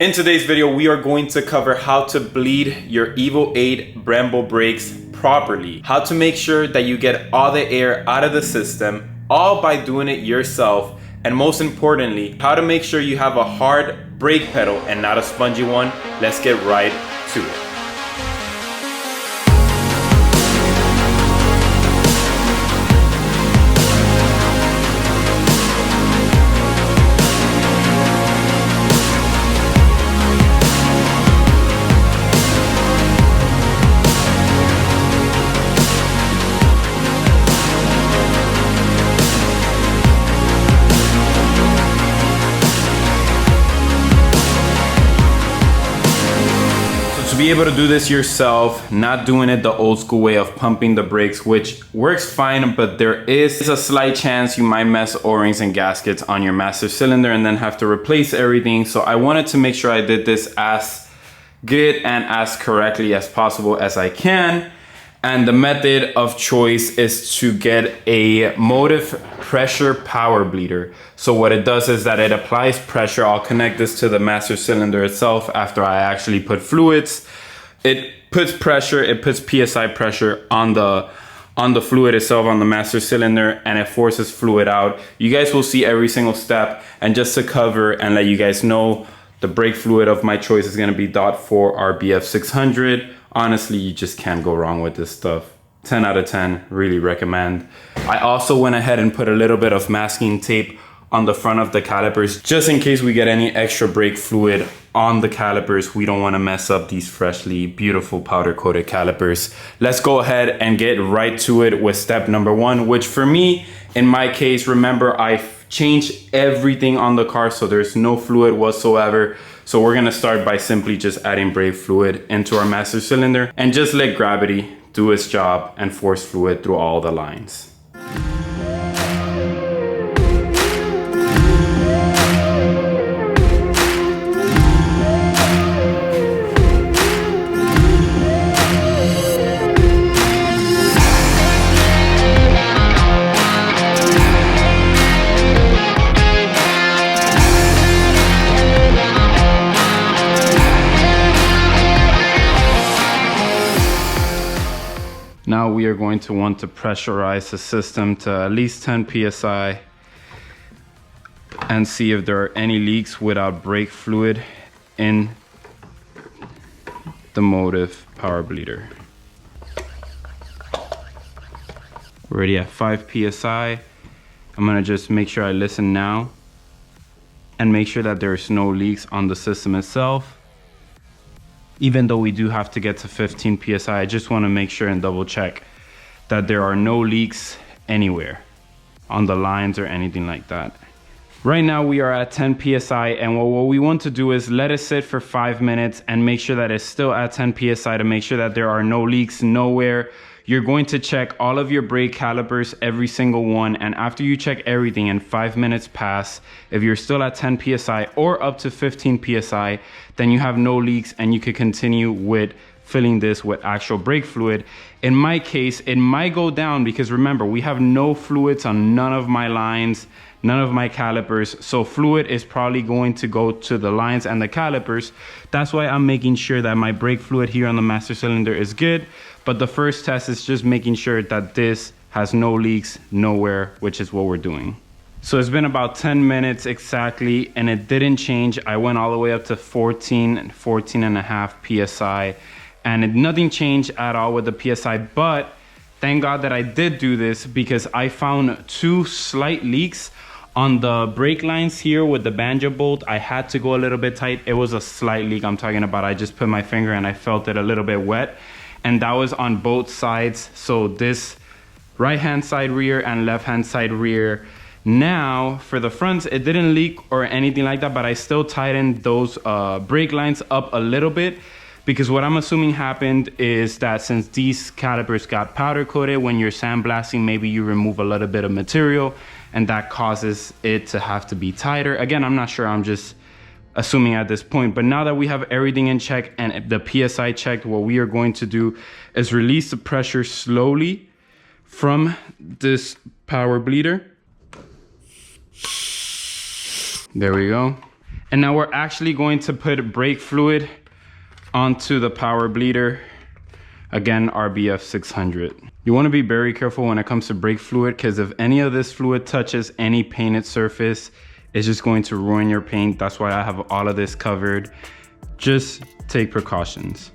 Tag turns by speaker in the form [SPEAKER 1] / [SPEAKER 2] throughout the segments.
[SPEAKER 1] In today's video, we are going to cover how to bleed your Evo 8 Brembo brakes properly, how to make sure that you get all the air out of the system, all by doing it yourself, and most importantly, how to make sure you have a hard brake pedal and not a spongy one. Let's get right to it. To be able to do this yourself, not doing it the old school way of pumping the brakes, which works fine, but there is a slight chance you might mess O-rings and gaskets on your master cylinder and then have to replace everything. So I wanted to make sure I did this as good and as correctly as possible as I can. And the method of choice is to get a motive pressure power bleeder. So what it does is that it applies pressure. I'll connect this to the master cylinder itself after I actually put fluids. It puts pressure, it puts PSI pressure on the fluid itself, on the master cylinder, and it forces fluid out. You guys will see every single step. And just to cover and let you guys know, the brake fluid of my choice is gonna be DOT 4 RBF 600. Honestly, you just can't go wrong with this stuff. 10 out of 10, really recommend. I also went ahead and put a little bit of masking tape on the front of the calipers, just in case we get any extra brake fluid on the calipers. We don't wanna mess up these freshly beautiful powder coated calipers. Let's go ahead and get right to it with step number one, which for me, in my case, remember I've changed everything on the car, so there's no fluid whatsoever. So we're gonna start by simply just adding brake fluid into our master cylinder and just let gravity do its job and force fluid through all the lines. Now we are going to want to pressurize the system to at least 10 PSI and see if there are any leaks without brake fluid in the motive power bleeder. We're already at 5 PSI. I'm gonna just make sure I listen now and make sure that there's no leaks on the system itself. Even though we do have to get to 15 PSI, I just want to make sure and double check that there are no leaks anywhere on the lines or anything like that. Right now we are at 10 PSI, and what we want to do is let it sit for 5 minutes and make sure that it's still at 10 PSI to make sure that there are no leaks nowhere. You're going to check all of your brake calipers, every single one, and after you check everything and 5 minutes pass, if you're still at 10 PSI or up to 15 PSI, then you have no leaks and you can continue with filling this with actual brake fluid. In my case, it might go down because remember, we have no fluids on none of my lines, none of my calipers, so fluid is probably going to go to the lines and the calipers. That's why I'm making sure that my brake fluid here on the master cylinder is good. But the first test is just making sure that this has no leaks nowhere, which is what we're doing. So it's been about 10 minutes exactly, and it didn't change. I went all the way up to 14 and a half PSI, and nothing changed at all with the PSI, but thank God that I did do this because I found 2 slight leaks on the brake lines here with the banjo bolt. I had to go a little bit tight. It was a slight leak I'm talking about. I just put my finger and I felt it a little bit wet. And that was on both sides. So this right hand side rear and left hand side rear. Now for the fronts, it didn't leak or anything like that, but I still tightened those brake lines up a little bit because what I'm assuming happened is that since these calipers got powder coated, when you're sandblasting, maybe you remove a little bit of material and that causes it to have to be tighter. Again, I'm not sure, I'm just assuming at this point. But now that we have everything in check and the PSI checked, what we are going to do is release the pressure slowly from this power bleeder. There we go. And now we're actually going to put brake fluid onto the power bleeder. Again, RBF 600. You want to be very careful when it comes to brake fluid, because if any of this fluid touches any painted surface, it's just going to ruin your paint. That's why I have all of this covered. Just take precautions.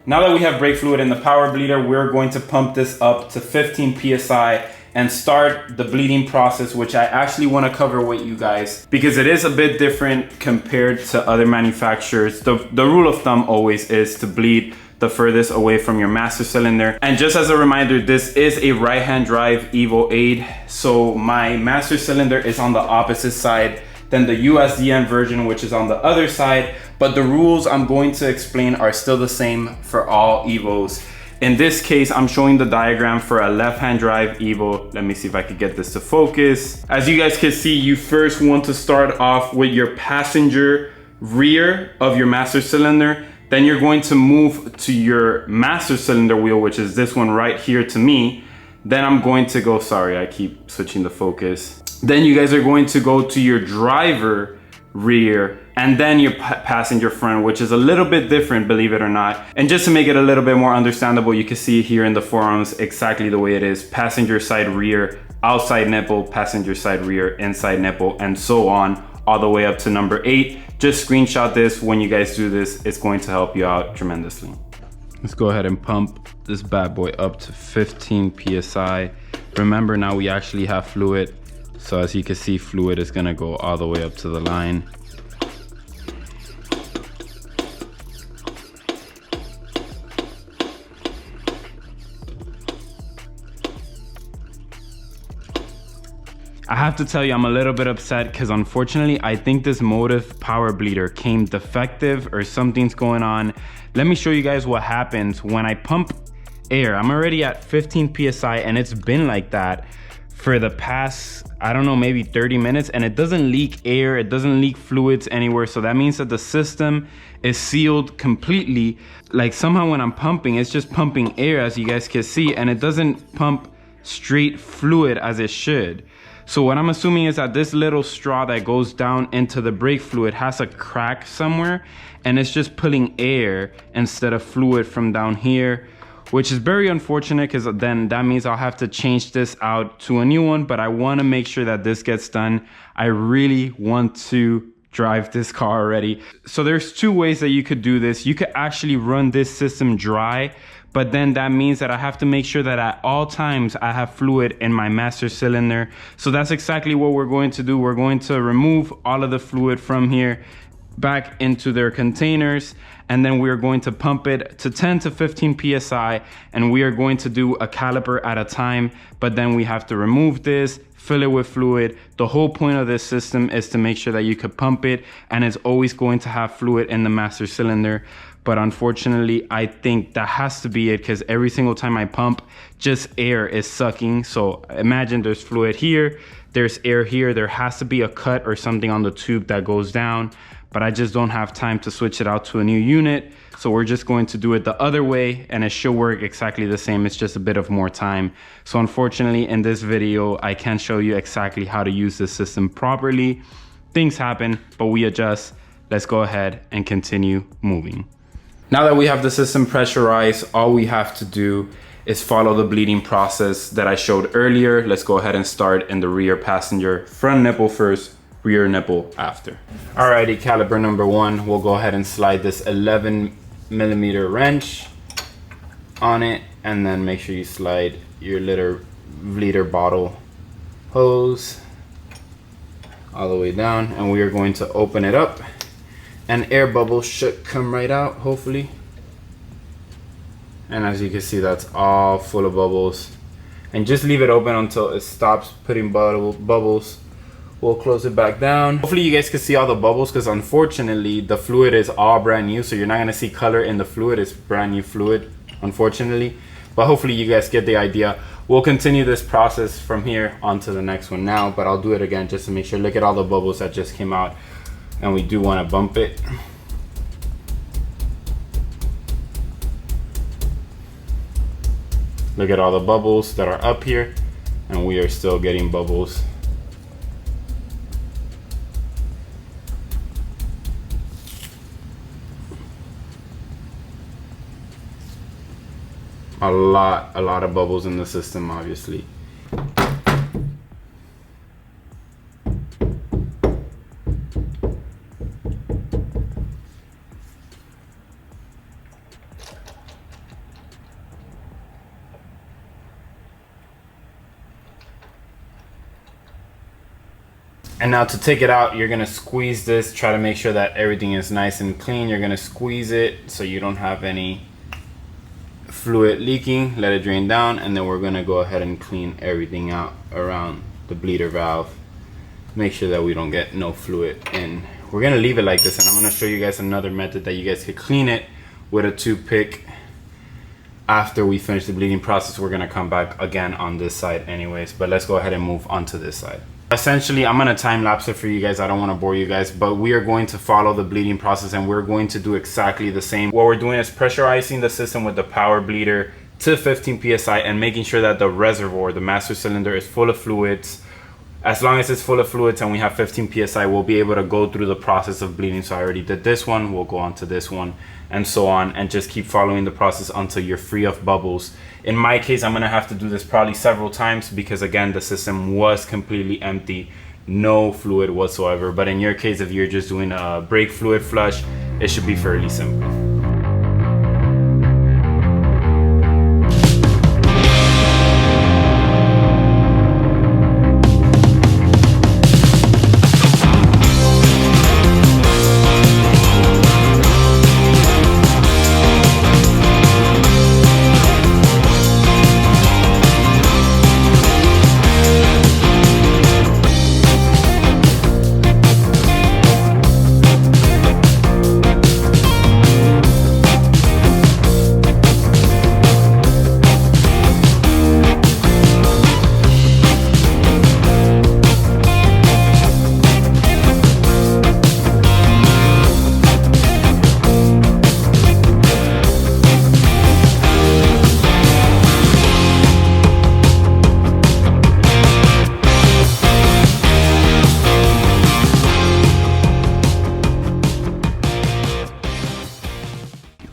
[SPEAKER 1] Now that we have brake fluid in the power bleeder, we're going to pump this up to 15 PSI and start the bleeding process, which I actually want to cover with you guys because it is a bit different compared to other manufacturers. The rule of thumb always is to bleed the furthest away from your master cylinder. And just as a reminder, this is a right-hand drive Evo 8. So my master cylinder is on the opposite side than the USDN version, which is on the other side. But the rules I'm going to explain are still the same for all Evos. In this case, I'm showing the diagram for a left-hand drive Evo. Let me see if I could get this to focus. As you guys can see, you first want to start off with your passenger rear of your master cylinder. Then you're going to move to your master cylinder wheel, which is this one right here to me. Then I'm going to go, sorry, I keep switching the focus. Then you guys are going to go to your driver rear and then your passenger front, which is a little bit different, believe it or not. And just to make it a little bit more understandable, you can see here in the forearms exactly the way it is. Passenger side rear, outside nipple, passenger side rear, inside nipple, and so on, all the way up to number 8. Just screenshot this when you guys do this. It's going to help you out tremendously. Let's go ahead and pump this bad boy up to 15 PSI. Remember, now we actually have fluid. So as you can see, fluid is gonna go all the way up to the line. I have to tell you, I'm a little bit upset because unfortunately, I think this motive power bleeder came defective or something's going on. Let me show you guys what happens when I pump air. I'm already at 15 PSI and it's been like that for the past, I don't know, maybe 30 minutes, and it doesn't leak air, it doesn't leak fluids anywhere. So that means that the system is sealed completely. Like somehow when I'm pumping, it's just pumping air, as you guys can see, and it doesn't pump straight fluid as it should. So what I'm assuming is that this little straw that goes down into the brake fluid has a crack somewhere, and it's just pulling air instead of fluid from down here, which is very unfortunate because then that means I'll have to change this out to a new one. But I want to make sure that this gets done. I really want to drive this car already. So there's two ways that you could do this. You could actually run this system dry, but then that means that I have to make sure that at all times I have fluid in my master cylinder. So that's exactly what we're going to do. We're going to remove all of the fluid from here back into their containers, and then we are going to pump it to 10 to 15 PSI, and we are going to do a caliper at a time. But then we have to remove this, fill it with fluid. The whole point of this system is to make sure that you could pump it, and it's always going to have fluid in the master cylinder. But unfortunately, I think that has to be it, because every single time I pump, just air is sucking. So imagine there's fluid here, there's air here, there has to be a cut or something on the tube that goes down. But I just don't have time to switch it out to a new unit. So we're just going to do it the other way, and it should work exactly the same. It's just a bit of more time. So unfortunately, in this video, I can't show you exactly how to use this system properly. Things happen, but we adjust. Let's go ahead and continue moving. Now that we have the system pressurized, all we have to do is follow the bleeding process that I showed earlier. Let's go ahead and start in the rear passenger. Front nipple first, rear nipple after. Alrighty, caliper number 1, we'll go ahead and slide this 11mm wrench on it, and then make sure you slide your liter bottle hose all the way down, and we are going to open it up, and air bubbles should come right out, hopefully. And as you can see, that's all full of bubbles, and just leave it open until it stops putting bubbles. We'll close it back down. Hopefully you guys can see all the bubbles, because unfortunately the fluid is all brand new, so you're not going to see color in the fluid. It's brand new fluid, unfortunately, but hopefully you guys get the idea. We'll continue this process from here on to the next one now, but I'll do it again just to make sure. Look at all the bubbles that just came out, and we do want to bump it. Look at all the bubbles that are up here, and we are still getting bubbles. a lot of bubbles in the system, obviously. And now to take it out, you're gonna squeeze this, try to make sure that everything is nice and clean. You're gonna squeeze it so you don't have any fluid leaking. Let it drain down, and then we're gonna go ahead and clean everything out around the bleeder valve. Make sure that we don't get no fluid in. We're gonna leave it like this, and I'm gonna show you guys another method that you guys could clean it with a toothpick. After we finish the bleeding process, we're gonna come back again on this side anyways, but let's go ahead and move on to this side. Essentially, I'm gonna time lapse it for you guys. I don't wanna bore you guys, but we are going to follow the bleeding process, and we're going to do exactly the same. What we're doing is pressurizing the system with the power bleeder to 15 PSI and making sure that the reservoir, the master cylinder, is full of fluids. As long as it's full of fluids and we have 15 PSI, we'll be able to go through the process of bleeding. So I already did this one, we'll go on to this one, and so on, and just keep following the process until you're free of bubbles. In my case, I'm gonna have to do this probably several times because again, the system was completely empty, no fluid whatsoever. But in your case, if you're just doing a brake fluid flush, it should be fairly simple.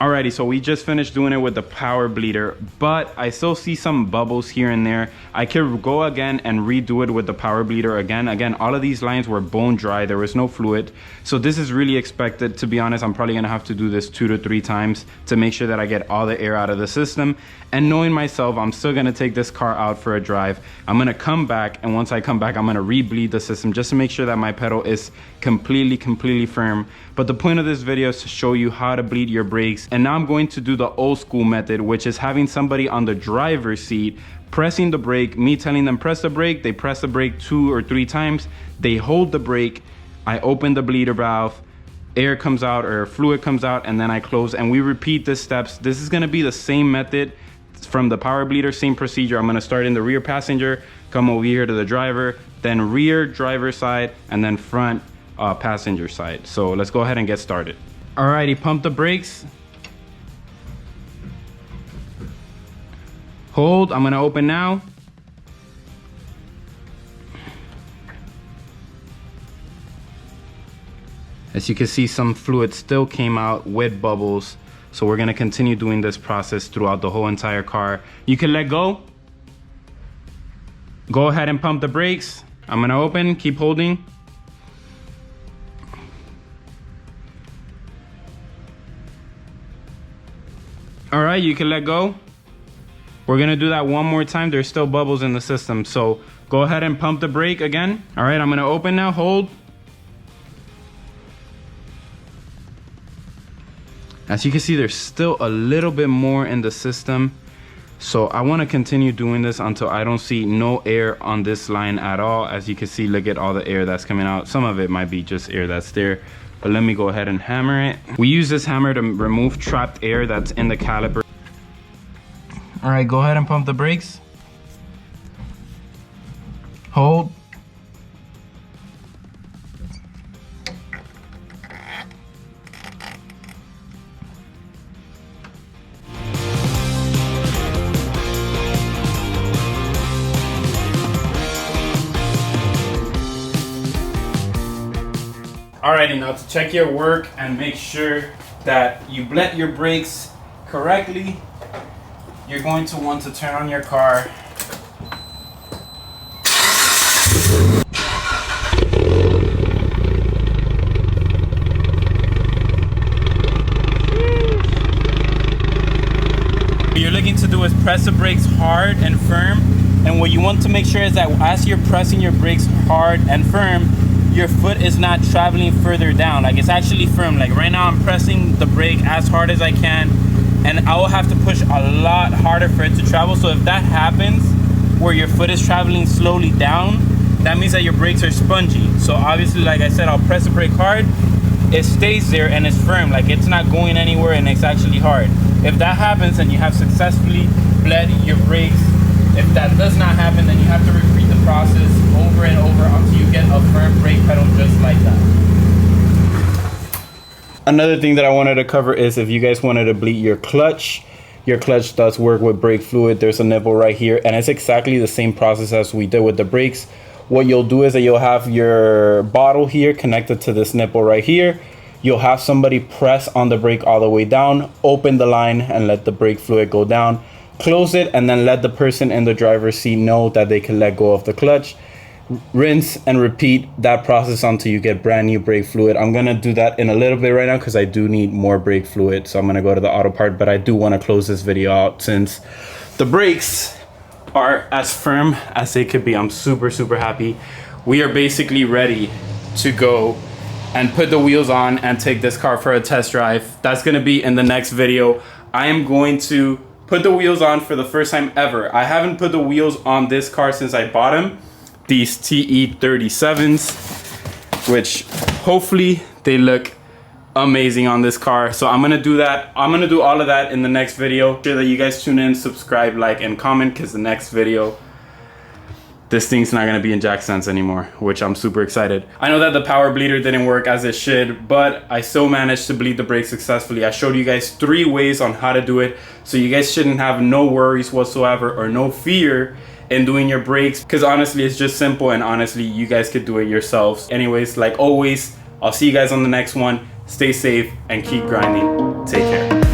[SPEAKER 1] Alrighty, so we just finished doing it with the power bleeder, but I still see some bubbles here and there. I could go again and redo it with the power bleeder again. Again, all of these lines were bone dry, there was no fluid. So this is really expected. To be honest, I'm probably gonna have to do this 2 to 3 times to make sure that I get all the air out of the system. And knowing myself, I'm still gonna take this car out for a drive. I'm gonna come back, and once I come back, I'm gonna re-bleed the system just to make sure that my pedal is completely firm. But the point of this video is to show you how to bleed your brakes. And now I'm going to do the old school method, which is having somebody on the driver's seat pressing the brake, me telling them press the brake, they press the brake 2 or 3 times, they hold the brake, I open the bleeder valve, air comes out or fluid comes out, and then I close, and we repeat the steps. This is gonna be the same method from the power bleeder, same procedure. I'm gonna start in the rear passenger, come over here to the driver, then rear driver side, and then front passenger side. So let's go ahead and get started. Alrighty, pump the brakes. Hold, I'm gonna open now. As you can see, some fluid still came out with bubbles. So we're gonna continue doing this process throughout the whole entire car. You can let go. Go ahead and pump the brakes. I'm gonna open, keep holding. All right, you can let go. We're gonna do that one more time. There's still bubbles in the system. So go ahead and pump the brake again. All right, I'm gonna open now, hold. As you can see, there's still a little bit more in the system. So I wanna continue doing this until I don't see no air on this line at all. As you can see, look at all the air that's coming out. Some of it might be just air that's there, but let me go ahead and hammer it. We use this hammer to remove trapped air that's in the caliper. All right, go ahead and pump the brakes. Hold. Alrighty, now to check your work and make sure that you bled your brakes correctly, you're going to want to turn on your car. What you're looking to do is press the brakes hard and firm, and what you want to make sure is that as you're pressing your brakes hard and firm, your foot is not traveling further down. Like, it's actually firm. Like right now I'm pressing the brake as hard as I can, and I will have to push a lot harder for it to travel. So if that happens where your foot is traveling slowly down, that means that your brakes are spongy. So obviously, like I said, I'll press the brake hard, it stays there and it's firm, like it's not going anywhere and it's actually hard. If that happens and you have successfully bled your brakes, if that does not happen, then you have to repeat the process over and over until you get a firm brake pedal just like that. Another thing that I wanted to cover is if you guys wanted to bleed your clutch does work with brake fluid. There's a nipple right here, and it's exactly the same process as we did with the brakes. What you'll do is that you'll have your bottle here connected to this nipple right here. You'll have somebody press on the brake all the way down, open the line and let the brake fluid go down, close it, and then let the person in the driver's seat know that they can let go of the clutch. Rinse and repeat that process until you get brand new brake fluid. I'm gonna do that in a little bit right now because I do need more brake fluid, so I'm gonna go to the auto part, but I do want to close this video out since the brakes are as firm as they could be. I'm super happy. We are basically ready to go and put the wheels on and take this car for a test drive. That's gonna be in the next video. I am going to put the wheels on for the first time ever. I haven't put the wheels on this car since I bought them, these TE37s, which hopefully they look amazing on this car. So I'm gonna do that. I'm gonna do all of that in the next video. Make sure that you guys tune in, subscribe, like, and comment, because the next video, this thing's not gonna be in jack sense anymore, which I'm super excited. I know that the power bleeder didn't work as it should, but I still managed to bleed the brake successfully. I showed you guys 3 ways on how to do it, so you guys shouldn't have no worries whatsoever or no fear in doing your brakes, because honestly, it's just simple, and honestly, you guys could do it yourselves. Anyways, like always, I'll see you guys on the next one. Stay safe and keep grinding. Take care.